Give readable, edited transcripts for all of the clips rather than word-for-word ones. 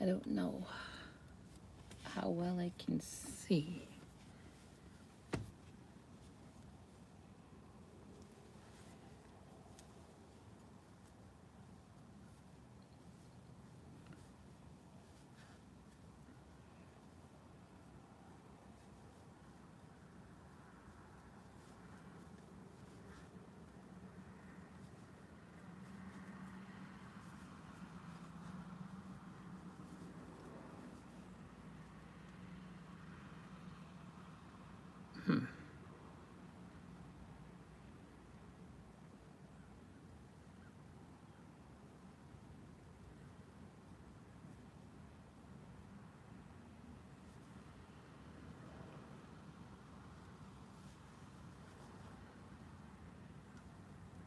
I don't know how well I can see. Hmm.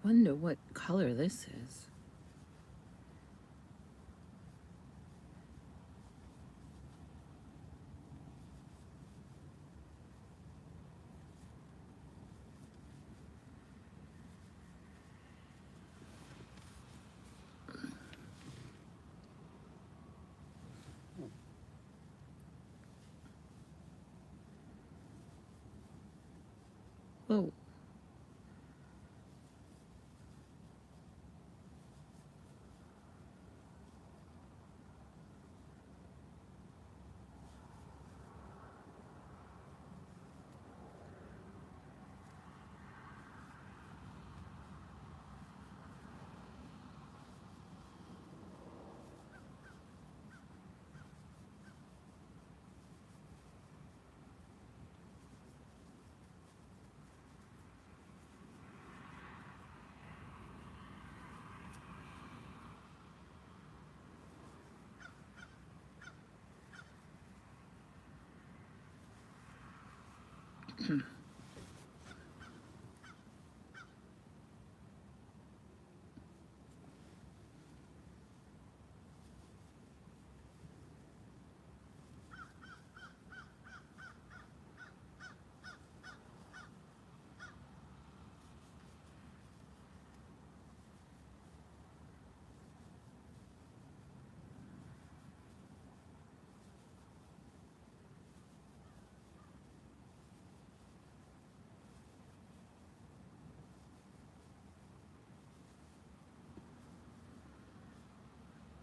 Wonder what color this is. Whoa.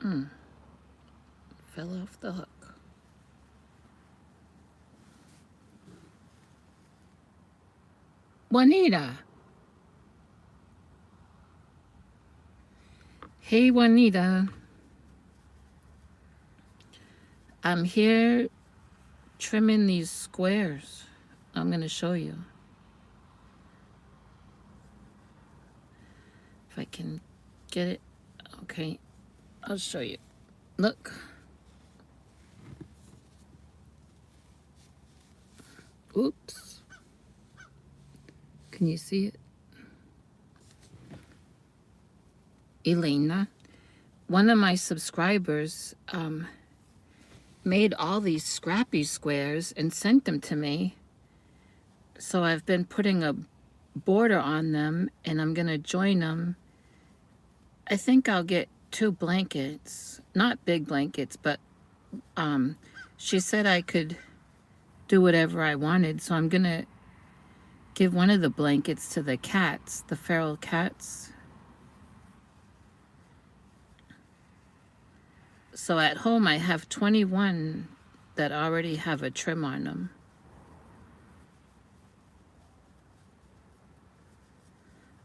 Mm. Fell off the hook. Juanita. Hey, Juanita. I'm here trimming these squares. I'm going to show you. If I can get it. Okay. I'll show you. Look. Oops. Can you see it? Elena, one of my subscribers made all these scrappy squares and sent them to me. So I've been putting a border on them and I'm going to join them. I think I'll get 2 blankets, not big blankets, but she said I could do whatever I wanted. So I'm going to give one of the blankets to the cats, the feral cats. So at home I have 21 that already have a trim on them.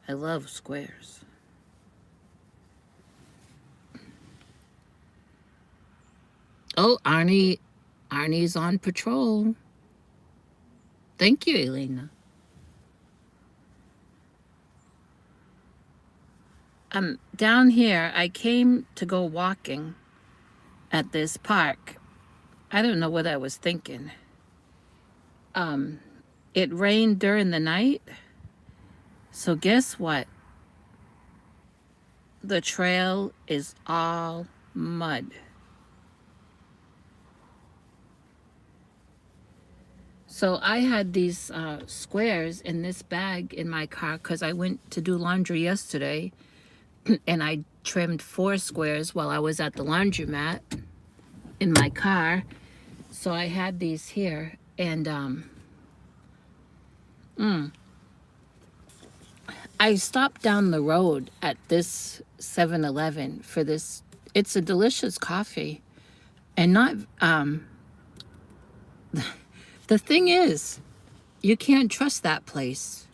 I love squares. Oh, Arnie's on patrol. Thank you, Elena. Down here, I came to go walking at this park. I don't know what I was thinking. It rained during the night. So guess what? The trail is all mud. So I had these squares in this bag in my car because I went to do laundry yesterday and I trimmed 4 squares while I was at the laundromat. in my car. So I had these here, and I stopped down the road at this 7-Eleven for this. It's a delicious coffee, and not the thing is, you can't trust that place.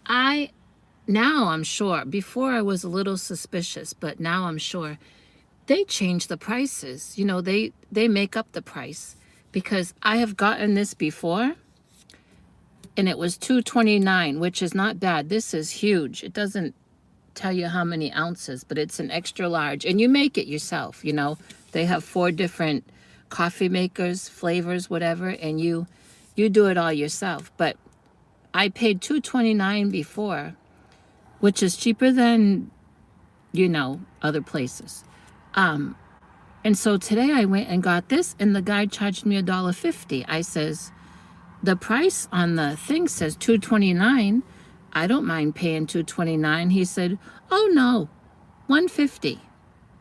I Now I'm sure. Before I was a little suspicious, but now I'm sure they change the prices. You know, they make up the price, because I have gotten this before and it was $2.29, which is not bad. This is huge. It doesn't tell you how many ounces, but it's an extra large, and you make it yourself. You know, they have 4 different coffee makers, flavors, whatever, and you do it all yourself. But I paid $2.29 before, which is cheaper than, you know, other places. And so today I went and got this, and the guy charged me $1.50. I says, the price on the thing says $2.29. I don't mind paying $2.29. He said, oh no, $1.50,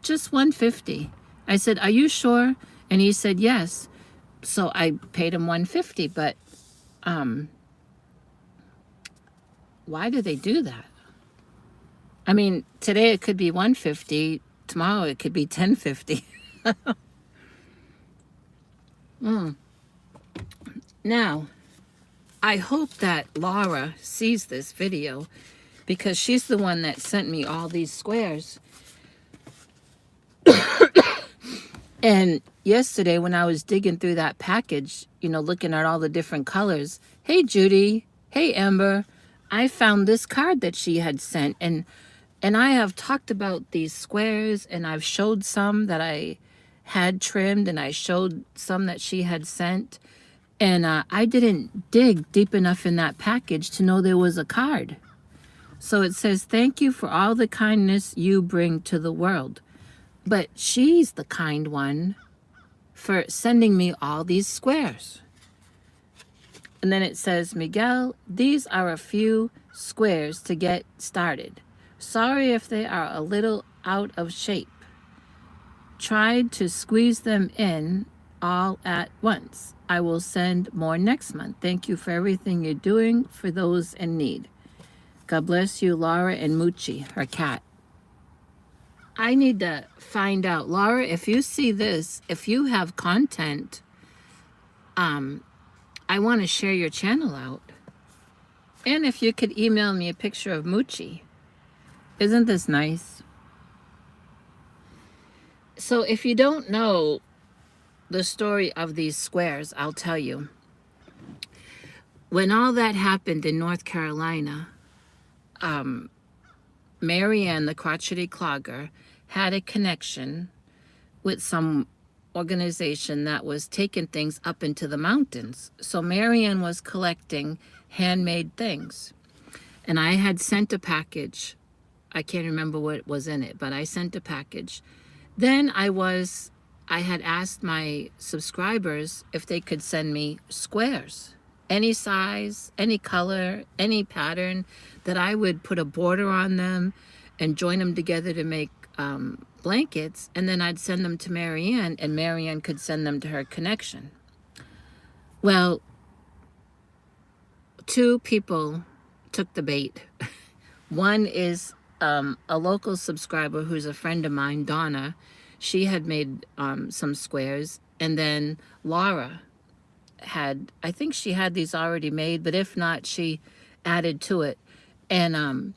just $1.50. I said, are you sure? And he said, yes. So I paid him $1.50, but why do they do that? I mean, today it could be $1.50, tomorrow it could be $10.50. Now, I hope that Laura sees this video, because she's the one that sent me all these squares. And yesterday when I was digging through that package, you know, looking at all the different colors, hey Judy, hey Amber, I found this card that she had sent, and I have talked about these squares, and I've showed some that I had trimmed, and I showed some that she had sent. And I didn't dig deep enough in that package to know there was a card. So it says, thank you for all the kindness you bring to the world. But she's the kind one for sending me all these squares. And then it says, Miguel, these are a few squares to get started. Sorry if they are a little out of shape. Tried to squeeze them in all at once. I will send more next month. Thank you for everything you're doing for those in need. God bless you, Laura and Moochie, her cat. I need to find out, Laura, if you see this, if you have content, I want to share your channel out. And if you could email me a picture of Moochie. Isn't this nice? So if you don't know the story of these squares, I'll tell you. When all that happened in North Carolina, Marianne, the crotchety clogger, had a connection with some organization that was taking things up into the mountains. So Marianne was collecting handmade things. And I had sent a package. I can't remember what was in it, but I sent a package. Then I had asked my subscribers if they could send me squares, any size, any color, any pattern, that I would put a border on them and join them together to make blankets, and then I'd send them to Marianne, and Marianne could send them to her connection. Well, 2 people took the bait. One is a local subscriber who's a friend of mine, Donna. She had made some squares, and then Laura had, I think she had these already made, but if not, she added to it. And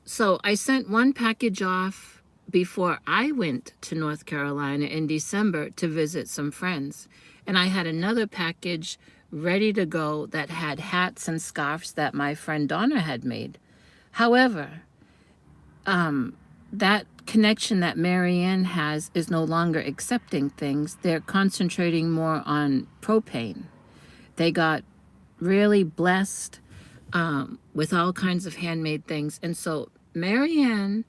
so I sent one package off before I went to North Carolina in December to visit some friends. And I had another package ready to go that had hats and scarves that my friend Donna had made. However, that connection that Marianne has is no longer accepting things. They're concentrating more on propane. They got really blessed with all kinds of handmade things. And so Marianne,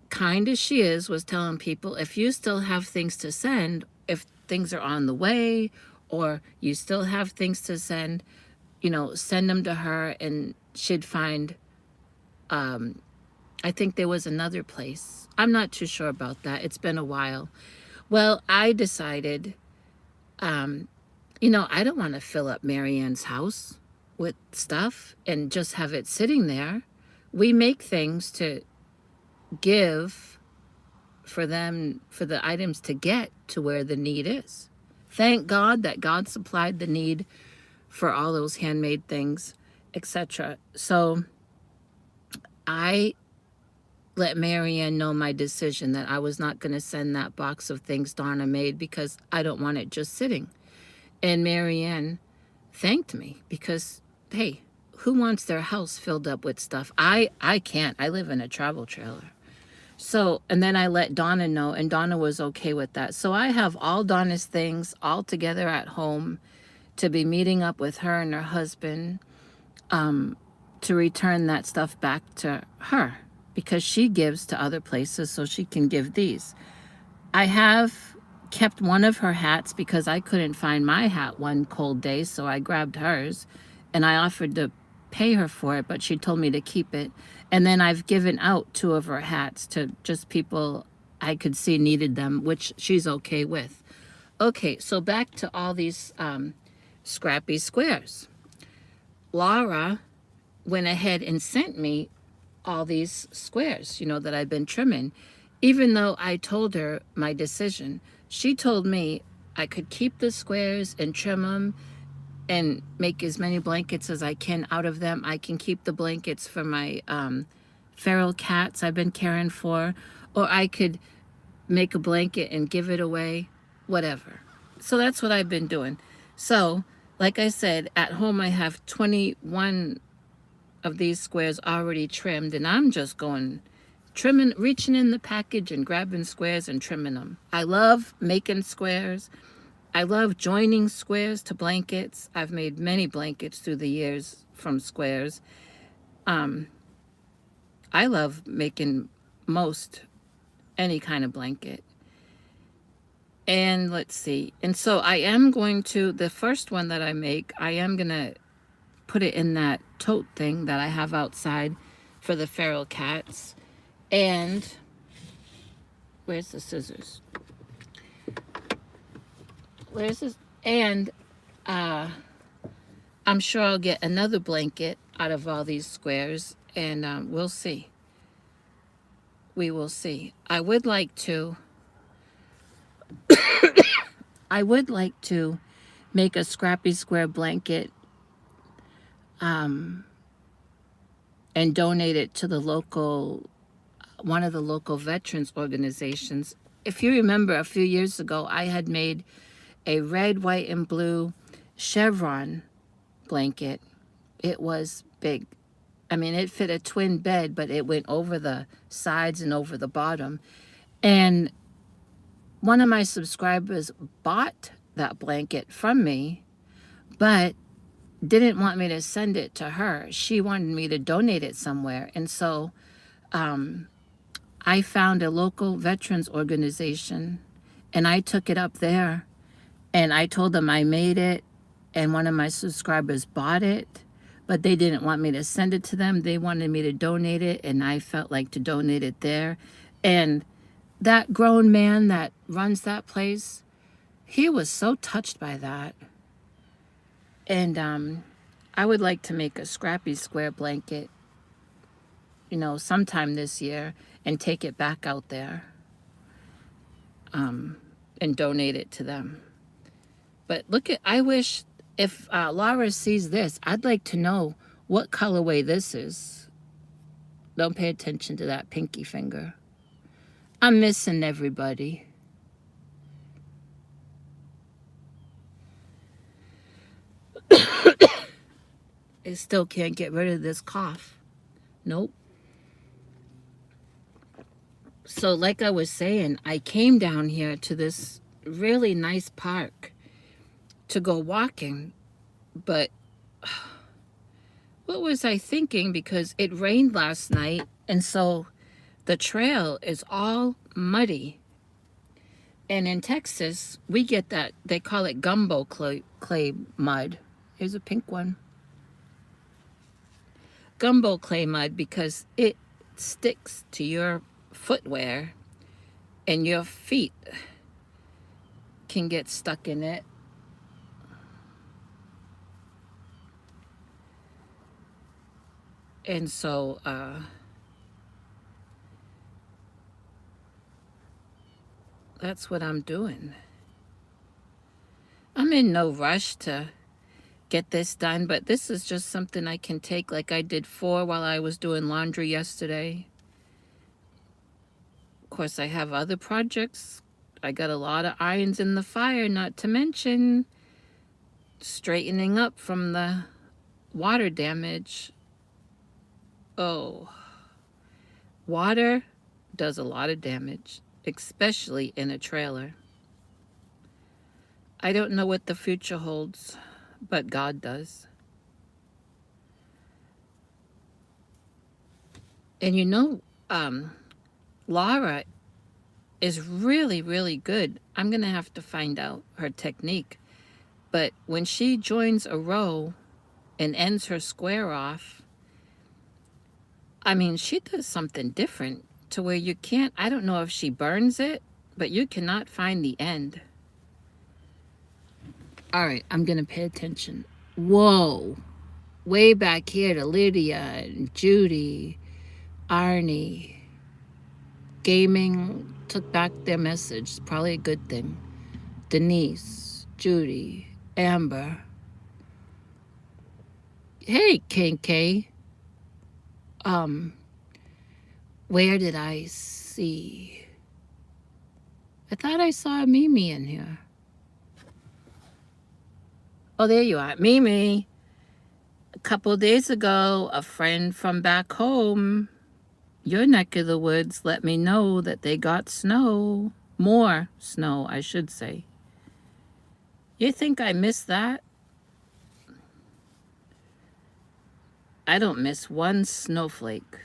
kind as she is, was telling people, if you still have things to send, if things are on the way, or you still have things to send, you know, send them to her, and she'd find, I think there was another place. I'm not too sure about that. It's been a while. Well, I decided, you know, I don't want to fill up Marianne's house with stuff and just have it sitting there. We make things to give for them, for the items to get to where the need is. Thank God that God supplied the need for all those handmade things, etc. So I let Marianne know my decision that I was not going to send that box of things Donna made because I don't want it just sitting. And Marianne thanked me because, hey, who wants their house filled up with stuff? I can't. I live in a travel trailer. So, and then I let Donna know, and Donna was okay with that. So I have all Donna's things all together at home to be meeting up with her and her husband to return that stuff back to her because she gives to other places so she can give these. I have kept one of her hats because I couldn't find my hat one cold day, so I grabbed hers and I offered to pay her for it, but she told me to keep it. And then I've given out two of her hats to just people I could see needed them, which she's okay with. Okay, so back to all these scrappy squares. Laura went ahead and sent me all these squares, you know, that I've been trimming. Even though I told her my decision, she told me I could keep the squares and trim them and make as many blankets as I can out of them. I can keep the blankets for my feral cats I've been caring for, or I could make a blanket and give it away, whatever. So that's what I've been doing. So, like I said, at home I have 21 of these squares already trimmed, and I'm just going trimming, reaching in the package and grabbing squares and trimming them. I love making squares. I love joining squares to blankets. I've made many blankets through the years from squares. I love making most any kind of blanket. And let's see. And so I am going to, the first one that I make, I am going to put it in that tote thing that I have outside for the feral cats. And where's the scissors? Where's this? And I'm sure I'll get another blanket out of all these squares, and we'll see. We will see. I would like to make a scrappy square blanket and donate it to the local, one of the local veterans organizations. If you remember, a few years ago, I had made a red, white, and blue chevron blanket. It was big. I mean, it fit a twin bed, but it went over the sides and over the bottom. And one of my subscribers bought that blanket from me, but didn't want me to send it to her. She wanted me to donate it somewhere. And so I found a local veterans organization, and I took it up there. And I told them I made it, and one of my subscribers bought it, but they didn't want me to send it to them. They wanted me to donate it, and I felt like to donate it there. And that grown man that runs that place, he was so touched by that. And I would like to make a scrappy square blanket, you know, sometime this year and take it back out there and donate it to them. But look at, I wish if Laura sees this, I'd like to know what colorway this is. Don't pay attention to that pinky finger. I'm missing everybody. I still can't get rid of this cough. Nope. So like I was saying, I came down here to this really nice park to go walking, but what was I thinking? Because it rained last night, and so the trail is all muddy. And in Texas, we get that, they call it gumbo clay mud. Here's a pink one. Gumbo clay mud, because it sticks to your footwear and your feet. can get stuck in it. And so, that's what I'm doing. I'm in no rush to get this done, but this is just something I can take, like I did 4 while I was doing laundry yesterday. Of course, I have other projects. I got a lot of irons in the fire, not to mention straightening up from the water damage. Oh, water does a lot of damage, especially in a trailer. I don't know what the future holds, but God does. And you know, Laura is really, really good. I'm going to have to find out her technique. But when she joins a row and ends her square off, I mean, she does something different to where you can't, I don't know if she burns it, but you cannot find the end. All right, I'm going to pay attention. Whoa. Way back here to Lydia and Judy, Arnie. Gaming took back their message. Probably a good thing. Denise, Judy, Amber. Hey, KK. Where did I see? I thought I saw Mimi in here. Oh, there you are. Mimi. A couple days ago, a friend from back home, your neck of the woods, let me know that they got snow. More snow, I should say. You think I missed that? I don't miss one snowflake.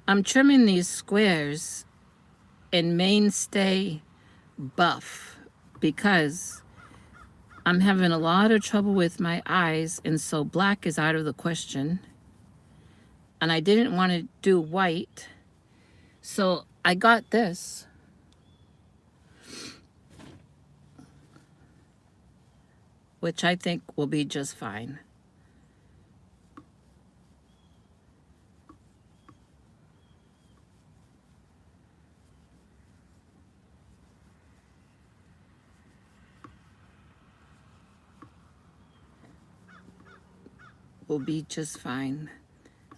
I'm trimming these squares in mainstay buff because I'm having a lot of trouble with my eyes, and so black is out of the question. And I didn't want to do white, so I got this. Which I think will be just fine. Will be just fine.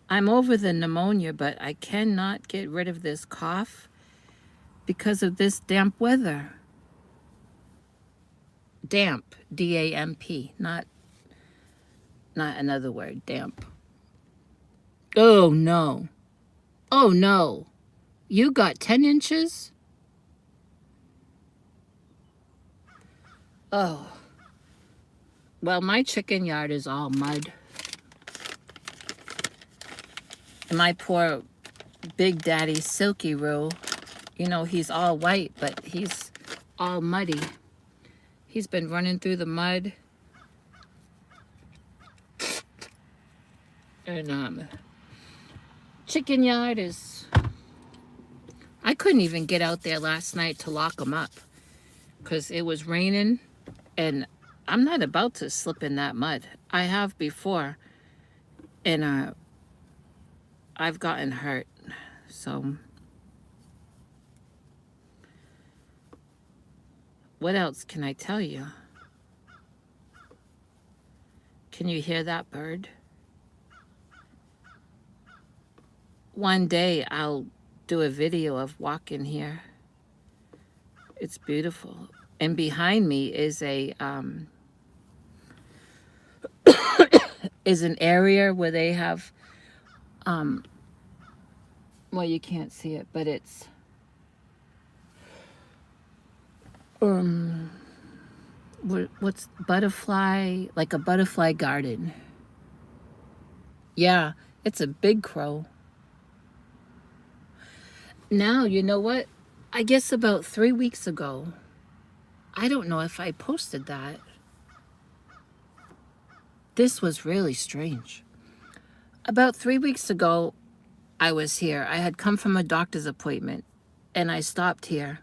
I'm over the pneumonia, but I cannot get rid of this cough because of this damp weather. Damp, D-A-M-P, not another word, damp. Oh, no. Oh, no. You got 10 inches? Oh. Well, my chicken yard is all mud. And my poor Big Daddy Silky Roo, you know, he's all white, but he's all muddy. He's been running through the mud. And chicken yard is... I couldn't even get out there last night to lock him up because it was raining, and I'm not about to slip in that mud. I have before, and I've gotten hurt, so... What else can I tell you? Can you hear that bird? One day I'll do a video of walking here. It's beautiful. And behind me is a is an area where they have well, you can't see it, but it's what's butterfly, like a butterfly garden. Yeah, it's a big crow. Now, you know what? I guess about 3 weeks ago, I don't know if I posted that. This was really strange. About 3 weeks ago, I was here. I had come from a doctor's appointment, and I stopped here.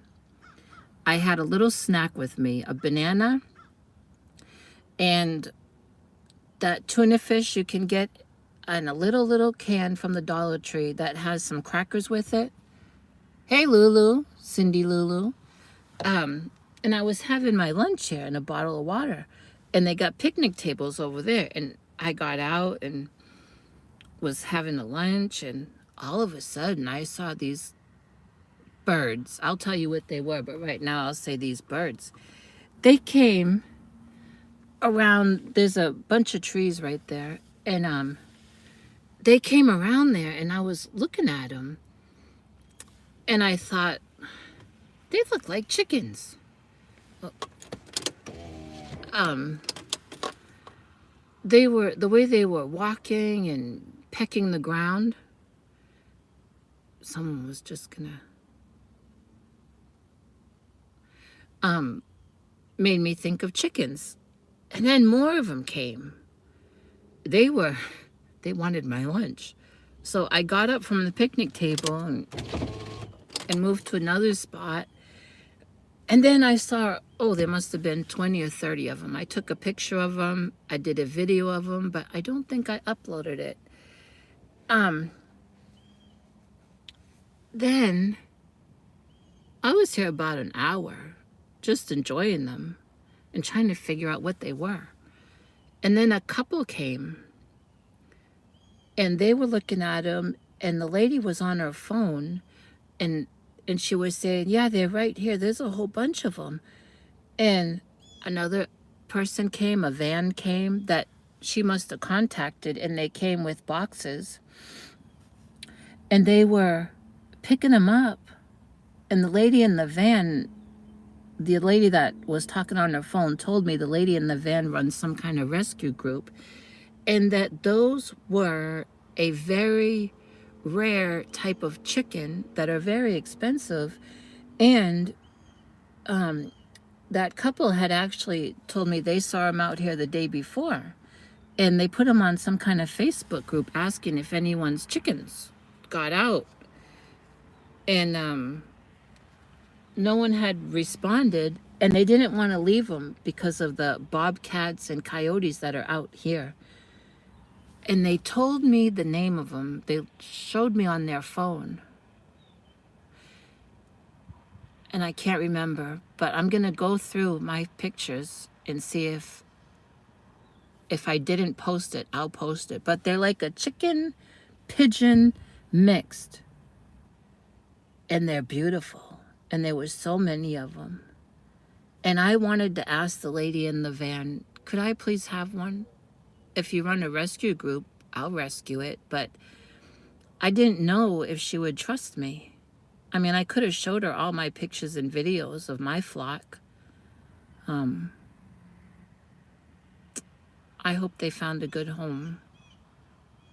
I had a little snack with me, a banana and that tuna fish you can get in a little can from the Dollar Tree that has some crackers with it. Hey, Lulu, Cindy Lulu. And I was having my lunch here and a bottle of water. And they got picnic tables over there. And I got out and was having a lunch. And all of a sudden, I saw these birds. I'll tell you what they were, but right now I'll say these birds. They came around, there's a bunch of trees right there. And they came around there and I was looking at them. And I thought, they look like chickens. They were, the way they were walking and pecking the ground, someone was just gonna, made me think of chickens. And then more of them came. They wanted my lunch. So I got up from the picnic table and moved to another spot. And then I saw, oh, there must have been 20 or 30 of them. I took a picture of them. I did a video of them, but I don't think I uploaded it. Then I was here about an hour just enjoying them and trying to figure out what they were. And then a couple came and they were looking at them and the lady was on her phone and she was saying, yeah, they're right here. There's a whole bunch of them. And another person came, a van came that she must have contacted, and they came with boxes. And they were picking them up. And the lady in the van, the lady that was talking on her phone told me the lady in the van runs some kind of rescue group. And that those were a very rare type of chicken that are very expensive. And that couple had actually told me they saw him out here the day before. And they put him on some kind of Facebook group asking if anyone's chickens got out. And no one had responded. And they didn't want to leave them because of the bobcats and coyotes that are out here. And they told me the name of them. They showed me on their phone. And I can't remember, but I'm going to go through my pictures and see if I didn't post it, I'll post it. But they're like a chicken pigeon mixed. And they're beautiful. And there were so many of them. And I wanted to ask the lady in the van, could I please have one? If you run a rescue group, I'll rescue it. But I didn't know if she would trust me. I mean, I could have showed her all my pictures and videos of my flock. I hope they found a good home.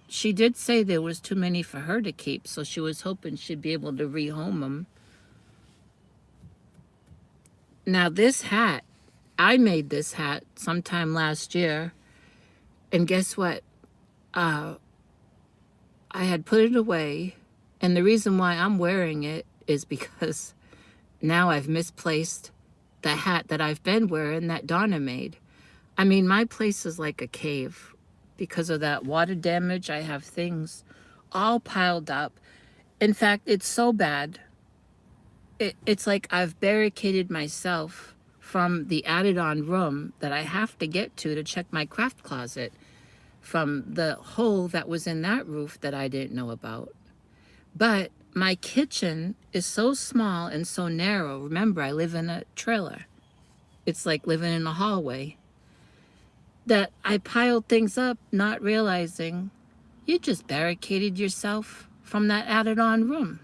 She did say there was too many for her to keep, so she was hoping she'd be able to rehome them. Now this hat, I made this hat sometime last year. And guess what? I had put it away. And the reason why I'm wearing it is because now I've misplaced the hat that I've been wearing that Donna made. I mean, my place is like a cave. Because of that water damage, I have things all piled up. In fact, it's so bad. It's like I've barricaded myself from the added-on room that I have to get to check my craft closet from the hole that was in that roof that I didn't know about. But my kitchen is so small and so narrow. Remember, I live in a trailer. It's like living in a hallway. That I piled things up, not realizing you just barricaded yourself from that added-on room.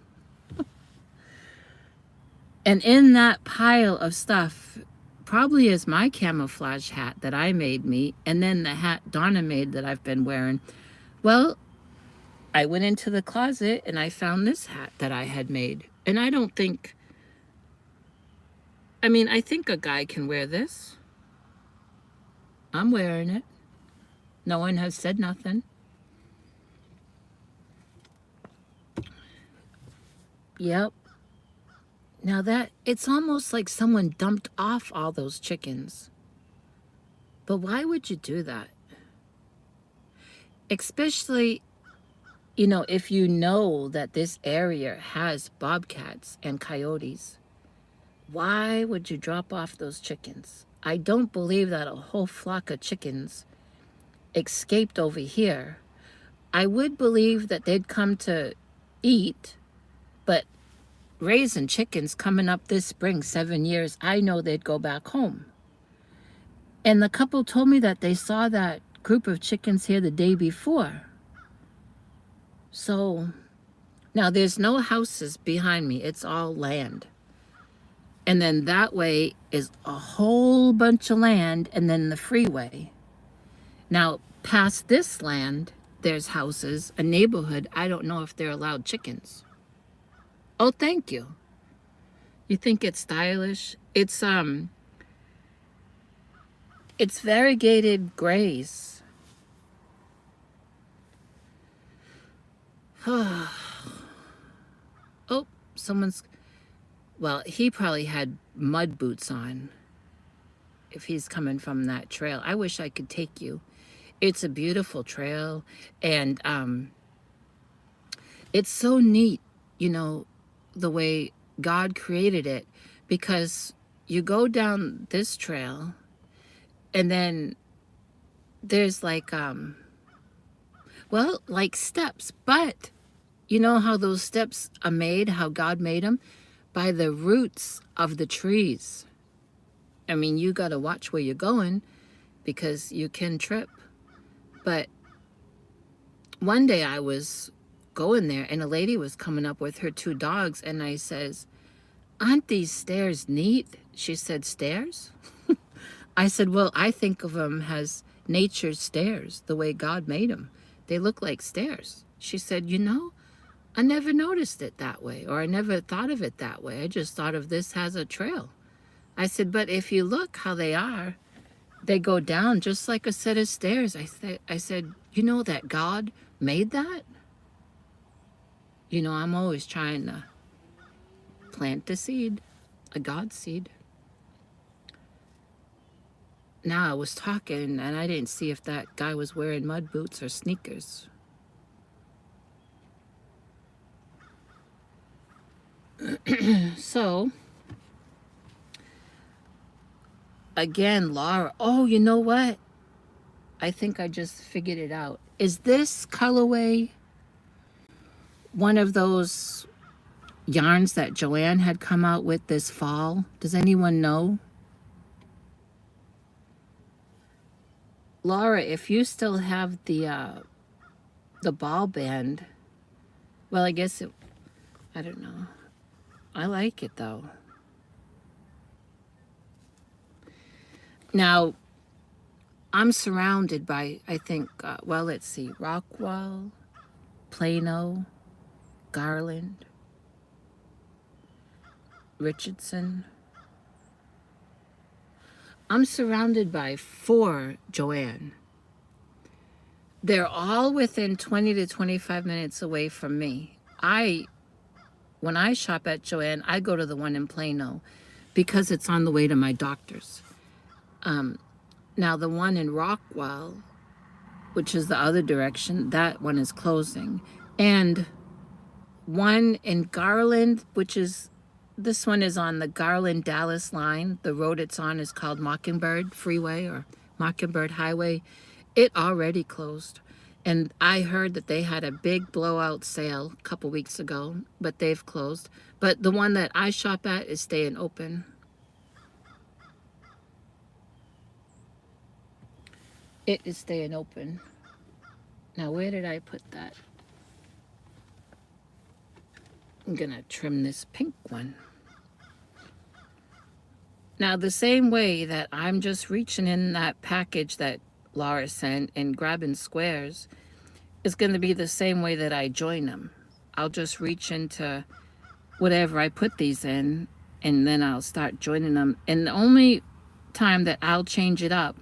And in that pile of stuff probably is my camouflage hat that I made me, and then the hat Donna made that I've been wearing. Well, I went into the closet and I found this hat that I had made. And I don't think, I mean, I think a guy can wear this. I'm wearing it. No one has said nothing. Yep. Now that, it's almost like someone dumped off all those chickens. But why would you do that? Especially, you know, if you know that this area has bobcats and coyotes. Why would you drop off those chickens? I don't believe that a whole flock of chickens escaped over here. I would believe that they'd come to eat, but raising chickens coming up this spring, 7 years, I know they'd go back home. And the couple told me that they saw that group of chickens here the day before. So now there's no houses behind me. It's all land. And then that way is a whole bunch of land and then the freeway. Now, past this land, there's houses, a neighborhood. I don't know if they're allowed chickens. Oh, thank you. You think it's stylish? It's variegated grays. Oh, someone's, well, he probably had mud boots on if he's coming from that trail. I wish I could take you. It's a beautiful trail, and it's so neat, you know, the way God created it, because you go down this trail and then there's like well, like steps, but you know how those steps are made, how God made them? By the roots of the trees. I mean, you got to watch where you're going because you can trip. But one day I was going there and a lady was coming up with her 2 dogs, and I says, "Aren't these stairs neat?" She said, "Stairs?" I said, "Well, I think of them as nature's stairs, the way God made them. They look like stairs." She said, "You know, I never noticed it that way, or I never thought of it that way. I just thought of this as a trail." I said, "But if you look how they are, they go down just like a set of stairs." I said, "You know that God made that?" You know, I'm always trying to plant a seed, a God seed. Now I was talking and I didn't see if that guy was wearing mud boots or sneakers. So, again, Laura, oh, you know what? I think I just figured it out. Is this colorway one of those yarns that Joanne had come out with this fall? Does anyone know? Laura, if you still have the ball band, well, I guess it, I don't know. I like it though. Now, I'm surrounded by, I think, well, let's see, Rockwall, Plano, Garland, Richardson. I'm surrounded by 4 Joanne. They're all within 20 to 25 minutes away from me. When I shop at Joanne, I go to the one in Plano because it's on the way to my doctor's. Now the one in Rockwell, which is the other direction, that one is closing. And one in Garland, which is, this one is on the Garland-Dallas line. The road it's on is called Mockingbird Freeway or Mockingbird Highway. It already closed. And I heard that they had a big blowout sale a couple weeks ago, but they've closed. But the one that I shop at is staying open. It is staying open. Now, where did I put that? I'm gonna trim this pink one. Now, the same way that I'm just reaching in that package that Laura sent and grabbing squares, is gonna be the same way that I join them. I'll just reach into whatever I put these in, and then I'll start joining them. And the only time that I'll change it up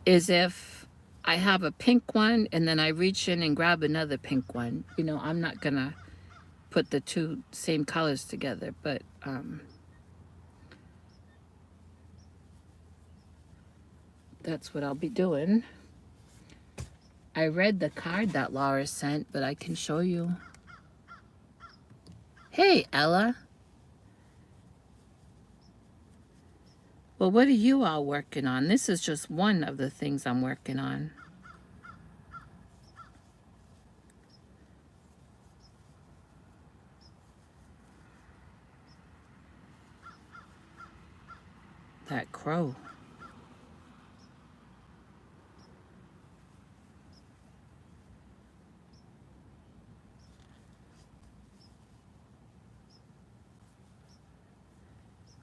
is if I have a pink one and then I reach in and grab another pink one. You know, I'm not gonna put the two same colors together, but that's what I'll be doing. I read the card that Laura sent, but I can show you. Hey, Ella. Well, what are you all working on? This is just one of the things I'm working on. That crow.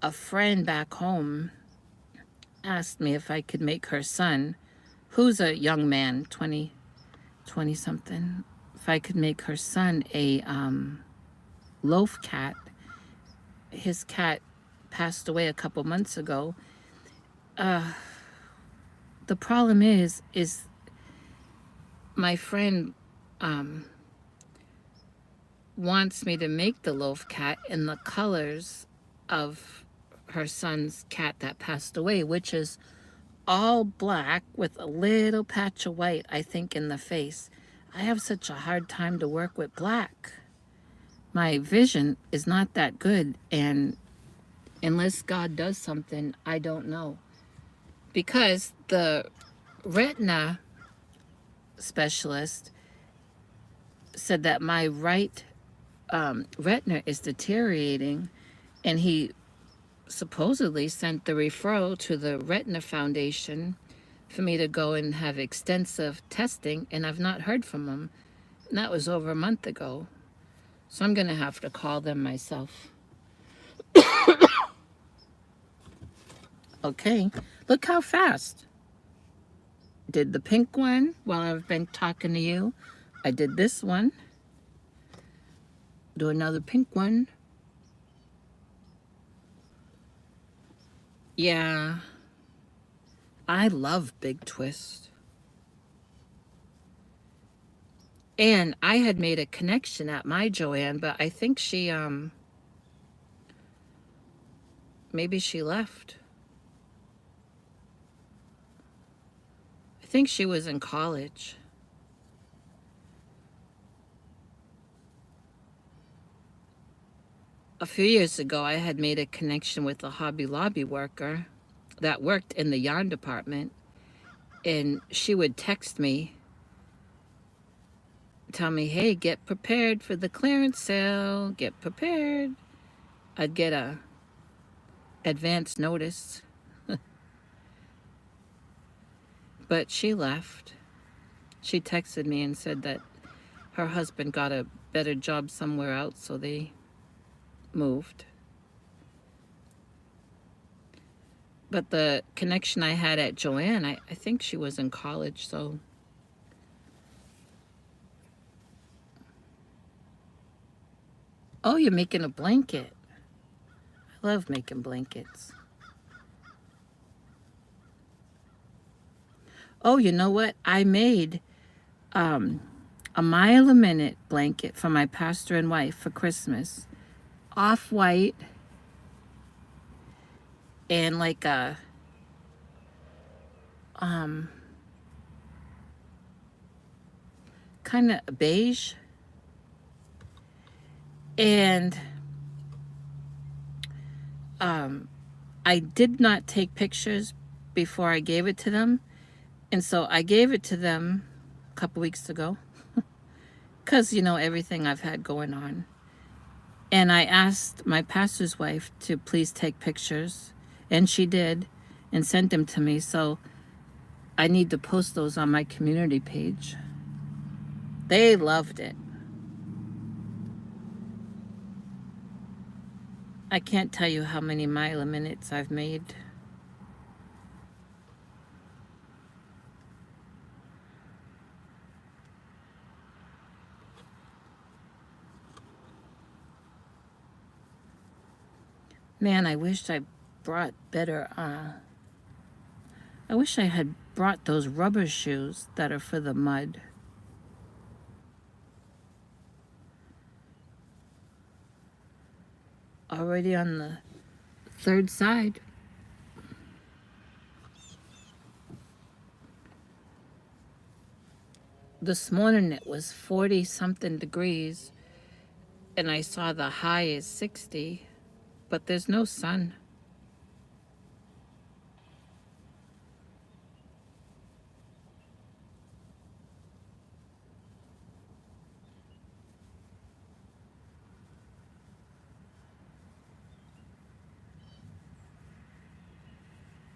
A friend back home asked me if I could make her son, who's a young man, 20 something, if I could make her son a loaf cat. His cat passed away a couple months ago. The problem is my friend wants me to make the loaf cat in the colors of her son's cat that passed away, which is all black with a little patch of white, I think, in the face. I have such a hard time to work with black. My vision is not that good, and unless God does something, I don't know. Because the retina specialist said that my right retina is deteriorating, and he supposedly sent the referral to the Retina Foundation for me to go and have extensive testing, and I've not heard from him. And that was over a month ago. So I'm going to have to call them myself. Okay, look how fast. Did the pink one while I've been talking to you. I did this one. Do another pink one. Yeah, I love Big Twist. And I had made a connection at my Joanne, but I think she, maybe she left. I think she was in college. A few years ago, I had made a connection with a Hobby Lobby worker that worked in the yarn department, and she would text me, tell me, hey, get prepared for the clearance sale, get prepared. I'd get a advance notice. But she left. She texted me and said that her husband got a better job somewhere else, so they moved. But the connection I had at Joanne, I think she was in college, so. Oh, you're making a blanket. I love making blankets. Oh, you know what? I made a mile a minute blanket for my pastor and wife for Christmas. Off-white and like a kind of beige. And I did not take pictures before I gave it to them. And so I gave it to them a couple weeks ago. Because, you know, everything I've had going on. And I asked my pastor's wife to please take pictures. And she did and sent them to me. So I need to post those on my community page. They loved it. I can't tell you how many mile a minutes I've made. Man, I wish I brought better, I wish I had brought those rubber shoes that are for the mud. Already on the third side. This morning it was 40 something degrees and I saw the high is 60, but there's no sun.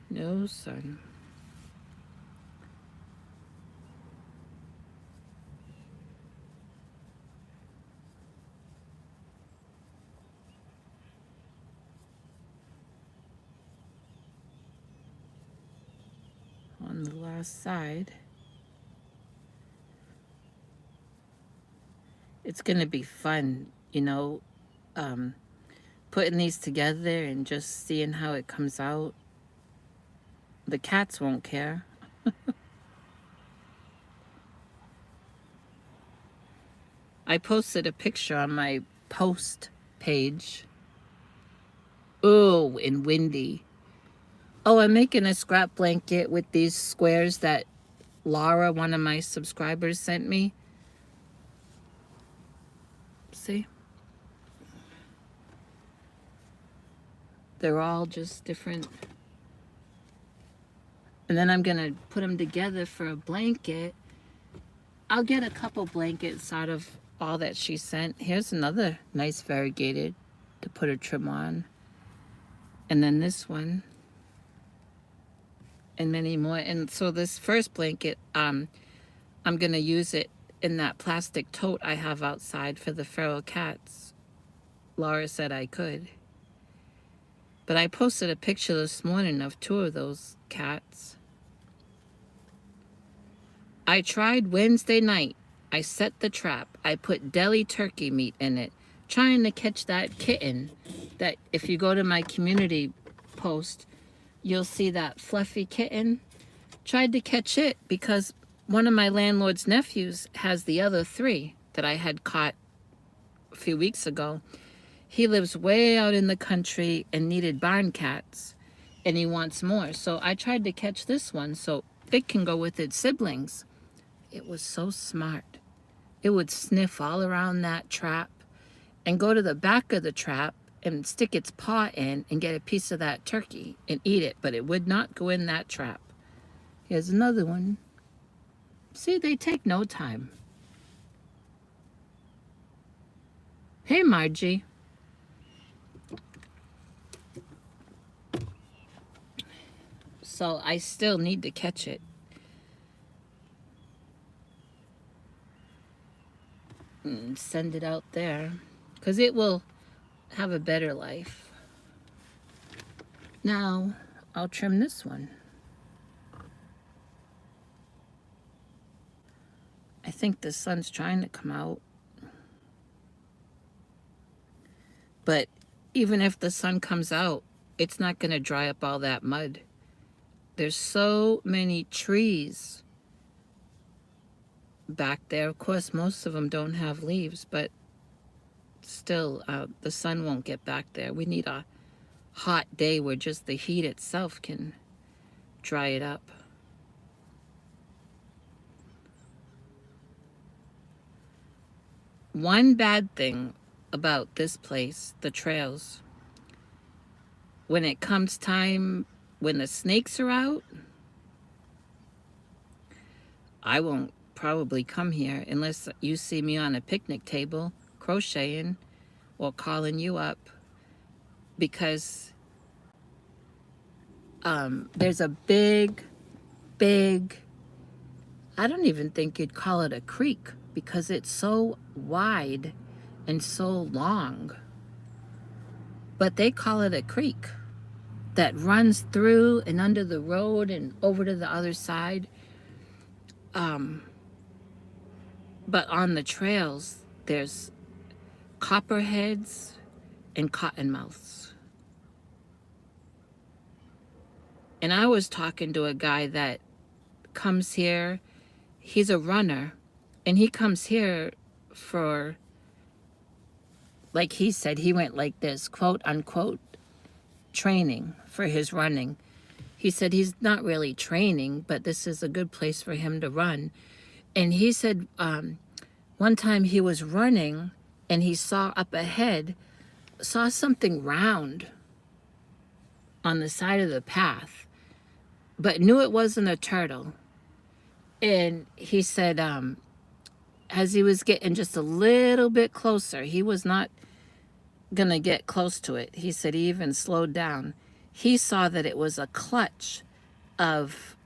No sun. On the last side. It's going to be fun, you know, putting these together and just seeing how it comes out. The cats won't care. I posted a picture on my post page. Ooh, and windy. Oh, I'm making a scrap blanket with these squares that Laura, one of my subscribers, sent me. See? They're all just different. And then I'm going to put them together for a blanket. I'll get a couple blankets out of all that she sent. Here's another nice variegated to put a trim on. And then this one. And many more. And so this first blanket, I'm going to use it in that plastic tote I have outside for the feral cats. Laura said I could. But I posted a picture this morning of 2 of those cats. I tried Wednesday night. I set the trap. I put deli turkey meat in it, trying to catch that kitten that if you go to my community post, you'll see that fluffy kitten. Tried to catch it because one of my landlord's nephews has the other 3 that I had caught a few weeks ago. He lives way out in the country and needed barn cats, and he wants more. So I tried to catch this one so it can go with its siblings. It was so smart. It would sniff all around that trap and go to the back of the trap and stick its paw in and get a piece of that turkey and eat it, but it would not go in that trap. Here's another one. See, they take no time. Hey, Margie. So I still need to catch it. And send it out there because it will have a better life. Now I'll trim this one. I think the sun's trying to come out. But even if the sun comes out, it's not going to dry up all that mud. There's so many trees back there. Of course, most of them don't have leaves, but still, the sun won't get back there. We need a hot day where just the heat itself can dry it up. One bad thing about this place, the trails, when it comes time when the snakes are out, I won't probably come here unless you see me on a picnic table crocheting or calling you up, because there's a big, I don't even think you'd call it a creek because it's so wide and so long, but they call it a creek that runs through and under the road and over to the other side. But on the trails, there's copperheads and cottonmouths. And I was talking to a guy that comes here. He's a runner, and he comes here for like he said, he went like this, quote unquote, training for his running. He said he's not really training, but this is a good place for him to run. And he said one time he was running and he saw up ahead, saw something round on the side of the path, but knew it wasn't a turtle. And he said as he was getting just a little bit closer, he was not going to get close to it. He said he even slowed down. He saw that it was a clutch of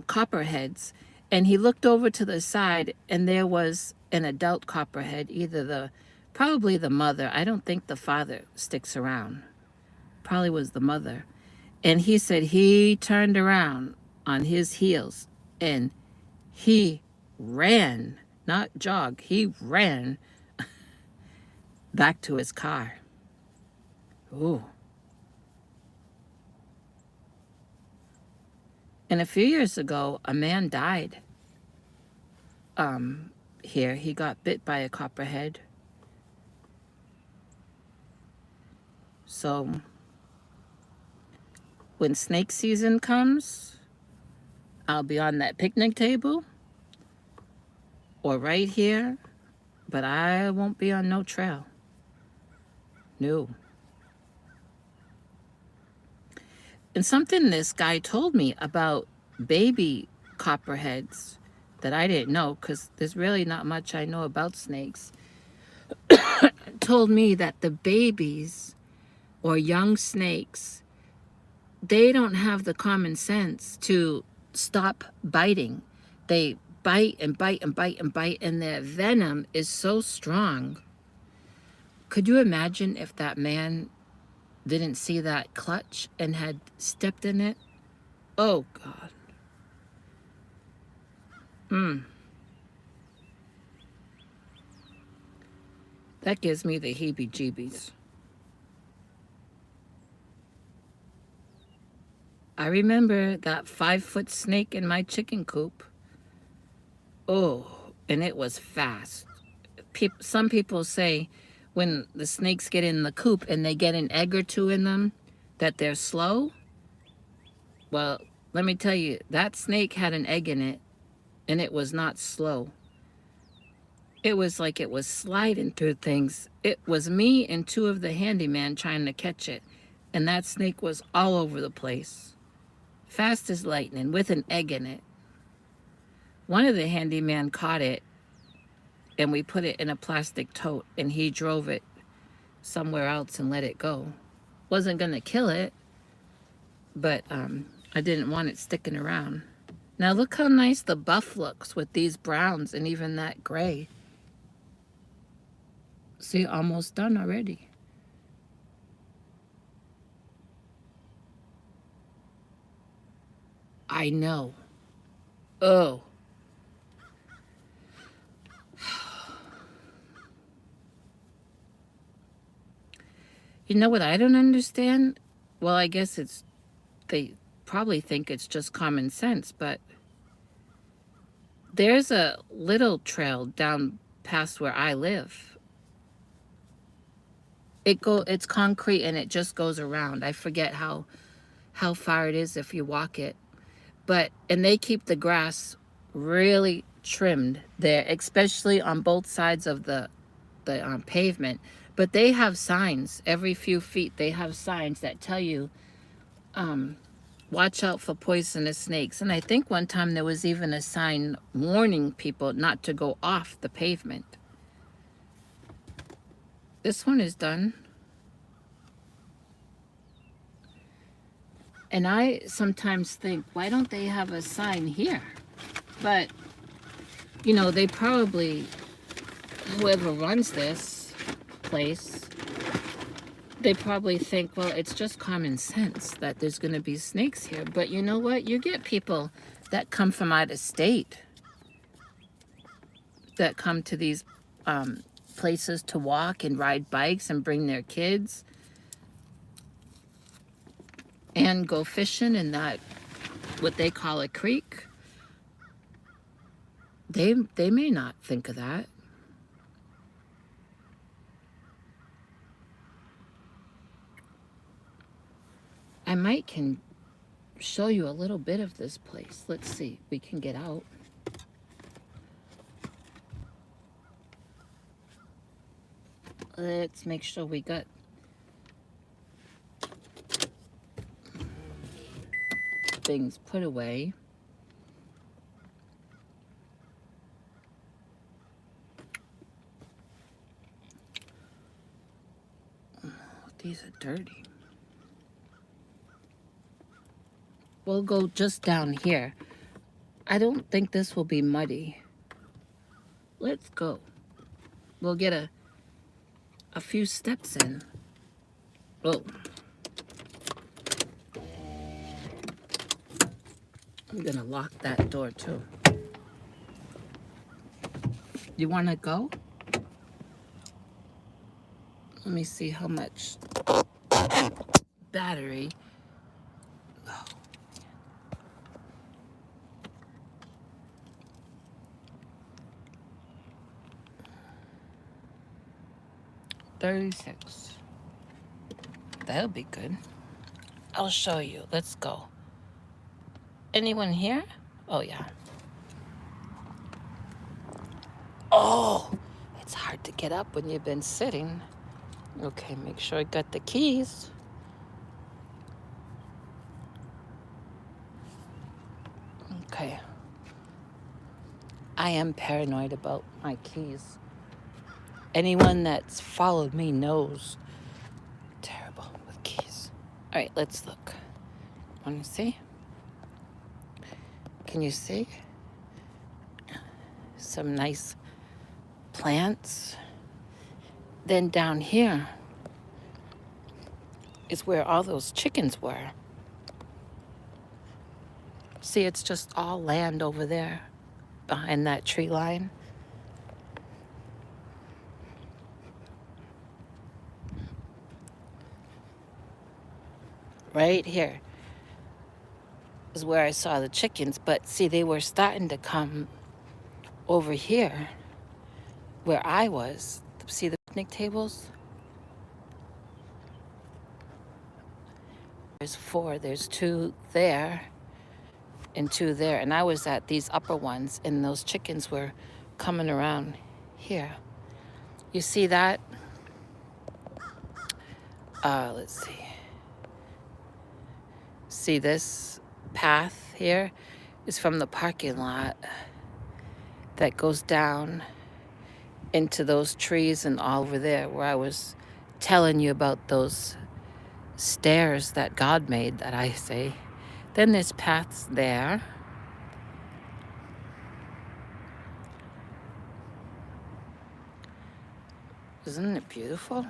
copperheads, and he looked over to the side, and there was an adult copperhead, probably the mother. I don't think the father sticks around. Probably was the mother. And he said he turned around on his heels and he ran, not jogged, he ran back to his car. Ooh. And a few years ago, a man died here. He got bit by a copperhead. So when snake season comes, I'll be on that picnic table or right here, but I won't be on no trail. No. And something this guy told me about baby copperheads that I didn't know, because there's really not much I know about snakes, told me that the babies or young snakes, they don't have the common sense to stop biting. They bite and bite and bite and bite, and their venom is so strong. Could you imagine if that man didn't see that clutch and had stepped in it? Oh, God. That gives me the heebie-jeebies. I remember that 5-foot snake in my chicken coop. Oh, and it was fast. Some people say when the snakes get in the coop and they get an egg or two in them, that they're slow. Well, let me tell you, that snake had an egg in it, and it was not slow. It was like it was sliding through things. It was me and 2 of the handyman trying to catch it, and that snake was all over the place. Fast as lightning, with an egg in it. One of the handyman caught it, and we put it in a plastic tote, and he drove it somewhere else and let it go. Wasn't gonna kill it, but I didn't want it sticking around. Now look how nice the buff looks with these browns and even that gray. See, almost done already. I know. Oh. You know what I don't understand? Well, I guess they probably think it's just common sense, but there's a little trail down past where I live. It's concrete and it just goes around. I forget how far it is if you walk it. And they keep the grass really trimmed there, especially on both sides of the pavement. But they have signs every few feet. They have signs that tell you, watch out for poisonous snakes. And I think one time there was even a sign warning people not to go off the pavement. This one is done. And I sometimes think, why don't they have a sign here? But, you know, they probably, whoever runs this place, they probably think, well, it's just common sense that there's going to be snakes here. But you know what? You get people that come from out of state that come to these places to walk and ride bikes and bring their kids and go fishing in that, what they call a creek. They may not think of that. I might can show you a little bit of this place. Let's see, we can get out. Let's make sure we got things put away. These are dirty. We'll go just down here. I don't think this will be muddy. Let's go. We'll get a few steps in. Oh. I'm gonna lock that door too. You wanna go? Let me see how much battery. Oh. 36. That'll be good. I'll show you. Let's go. Anyone here? Oh, yeah. Oh, it's hard to get up when you've been sitting. Okay, make sure I got the keys. Okay. I am paranoid about my keys. Anyone that's followed me knows. Terrible with keys. All right, let's look. Want to see? Can you see? Some nice plants. Then down here is where all those chickens were. See, it's just all land over there behind that tree line. Right here is where I saw the chickens, but see, they were starting to come over here where I was. See the picnic tables? There's 4. There's 2 there and 2 there. And I was at these upper ones, and those chickens were coming around here. You see that? Let's see. See this path here is from the parking lot that goes down into those trees and all over there where I was telling you about those stairs that God made, that I say. Then there's paths there. Isn't it beautiful?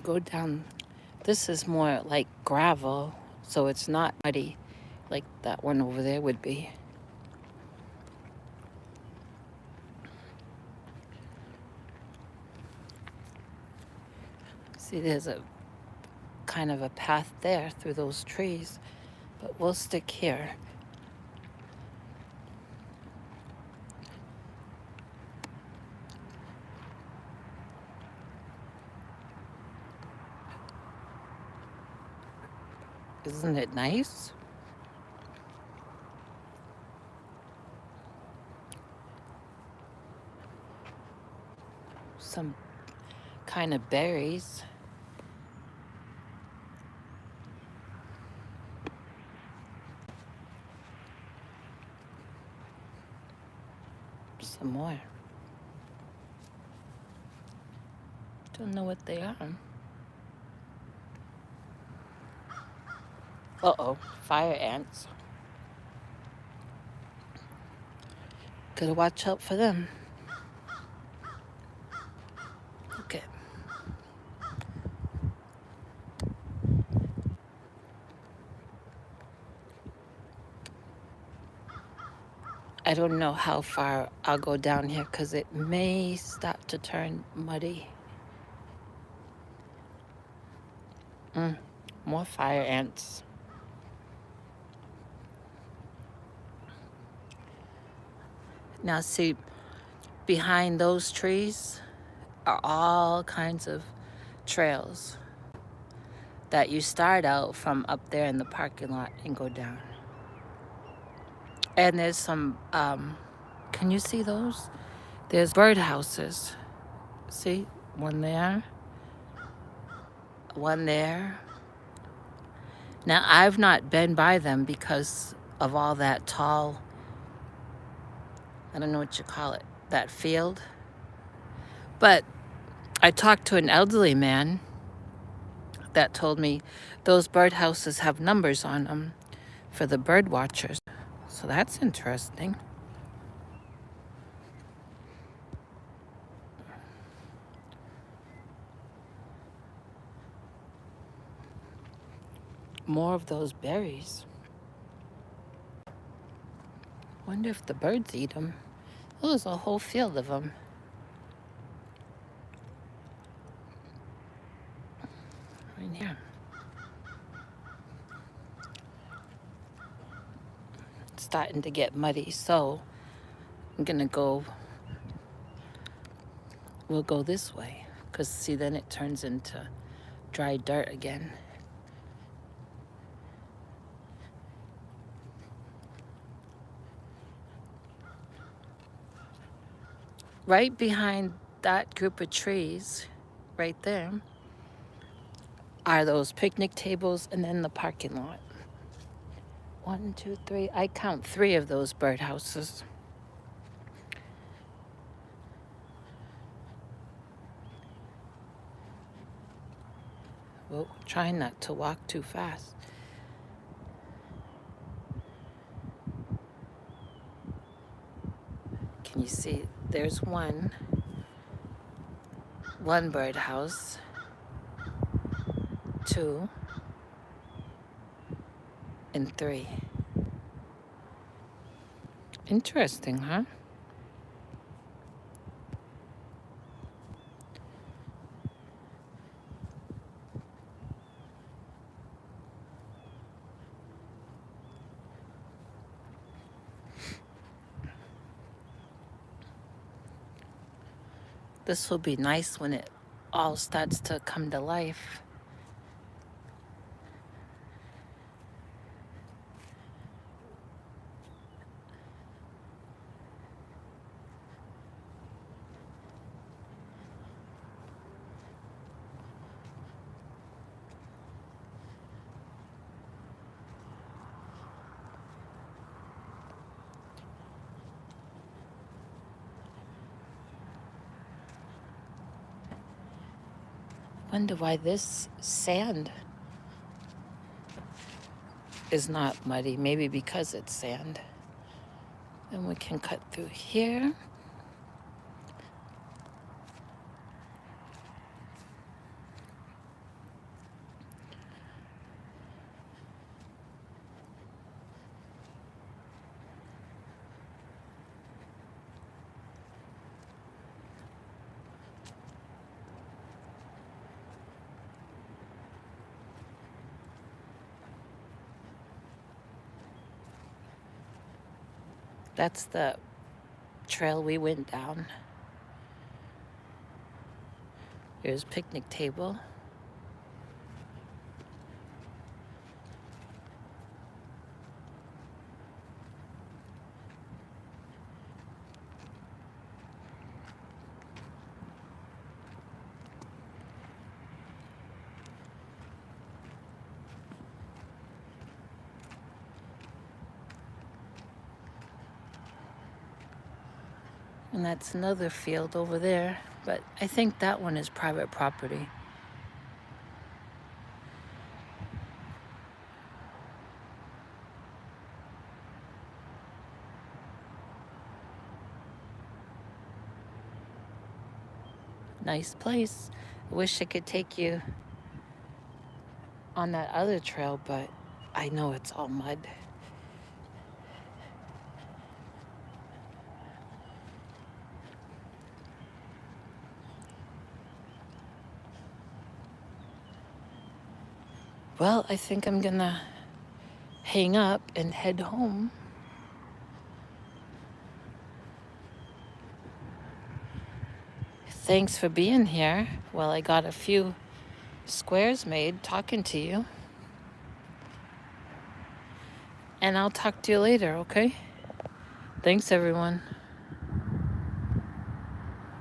Go down. This is more like gravel, so it's not muddy like that one over there would be. See, there's a kind of a path there through those trees, but we'll stick here. Isn't it nice? Some kind of berries. Some more. Don't know what they are. Uh-oh, fire ants. Gotta watch out for them. Okay. I don't know how far I'll go down here because it may start to turn muddy. More fire ants. Now see, behind those trees are all kinds of trails that you start out from up there in the parking lot and go down. And there's some, can you see those? There's birdhouses. See, one there, one there. Now, I've not been by them because of all that tall, I don't know what you call it, that field. But I talked to an elderly man that told me those birdhouses have numbers on them for the bird watchers. So that's interesting. More of those berries. Wonder if the birds eat them. Oh, there's a whole field of them. Right here. It's starting to get muddy, so I'm gonna go, we'll go this way. Because see, then it turns into dry dirt again. Right behind that group of trees, right there, are those picnic tables and then the parking lot. 1, 2, 3, I count 3 of those birdhouses. Well, trying not to walk too fast. Can you see? There's one birdhouse, 2, and 3. Interesting, huh? This will be nice when it all starts to come to life. Wonder why this sand is not muddy. Maybe because it's sand. And we can cut through here. That's the trail we went down. Here's picnic table. And that's another field over there, but I think that one is private property. Nice place. I wish I could take you on that other trail, but I know it's all mud. Well, I think I'm gonna hang up and head home. Thanks for being here. Well, I got a few squares made talking to you. And I'll talk to you later, okay? Thanks, everyone.